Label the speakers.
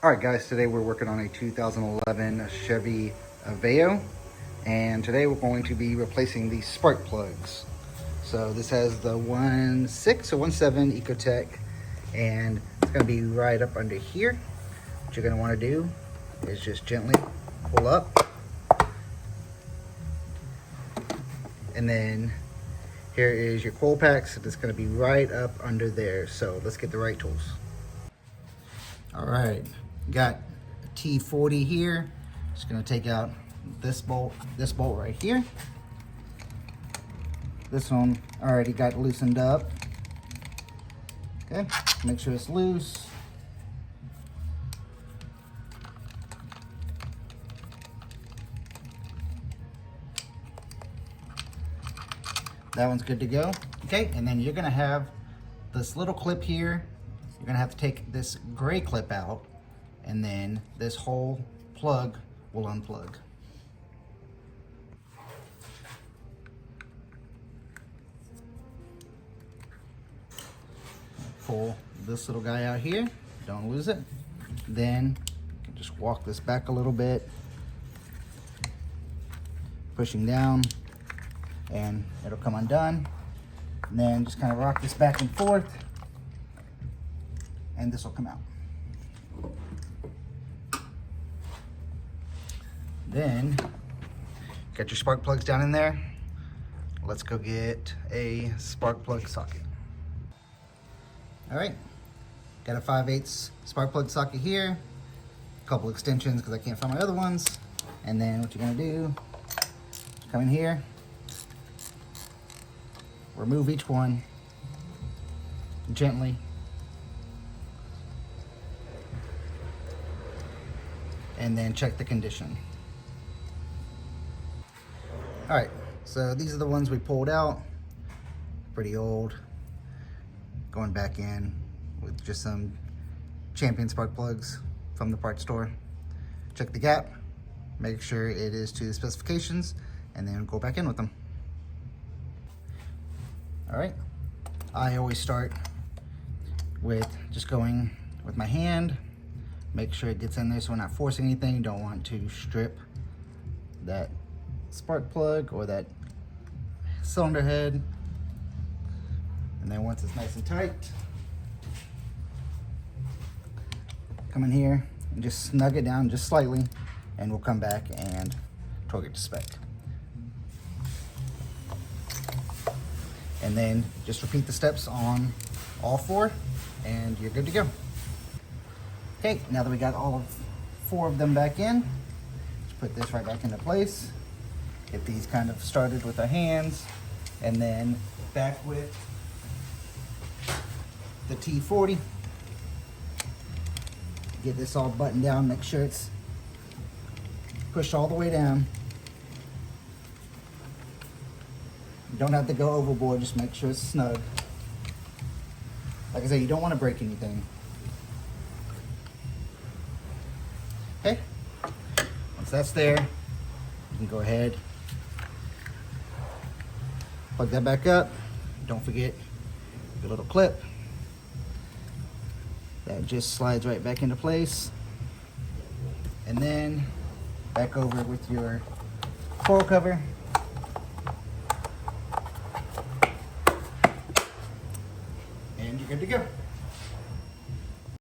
Speaker 1: All right, guys, today we're working on a 2011 Chevy Aveo, and today we're going to be replacing the spark plugs. So this has the 1.6 or 1.7 Ecotech, and it's going to be right up under here. What you're going to want to do is just gently pull up, and then here is your coil pack. So it's going to be right up under there. So let's get the right tools. All right, got a T40 here. Just gonna take out this bolt right here. This one already got loosened up. Okay, make sure it's loose. That one's good to go. Okay, and then you're gonna have this little clip here. You're gonna have to take this gray clip out, and then this whole plug will unplug. Pull this little guy out here, don't lose it. Then just walk this back a little bit, pushing down, and it'll come undone. And then just kind of rock this back and forth, and this will come out. Then, got your spark plugs down in there. Let's go get a spark plug socket. All right, got a 5/8 spark plug socket here. A couple extensions because I can't find my other ones. And then what you're gonna do, come in here, remove each one gently. And then check the condition. All right, so these are the ones we pulled out. Pretty old. Going back in with just some Champion spark plugs from the parts store. Check the gap, make sure it is to the specifications, and then go back in with them. All right, I always start with just going with my hand. Make sure it gets in there so we're not forcing anything. You don't want to strip that spark plug or that cylinder head. And then once it's nice and tight, come in here and just snug it down just slightly, and we'll come back and torque it to spec. And then just repeat the steps on all four, and you're good to go. Okay, now that we got all 4 of them back in, let's put this right back into place. Get these kind of started with our hands, and then back with the T40. Get this all buttoned down, make sure it's pushed all the way down. You don't have to go overboard, just make sure it's snug. Like I said, you don't want to break anything. Okay, once that's there, you can go ahead, plug that back up. Don't forget your little clip. That just slides right back into place. And then back over with your coil cover. And you're good to go.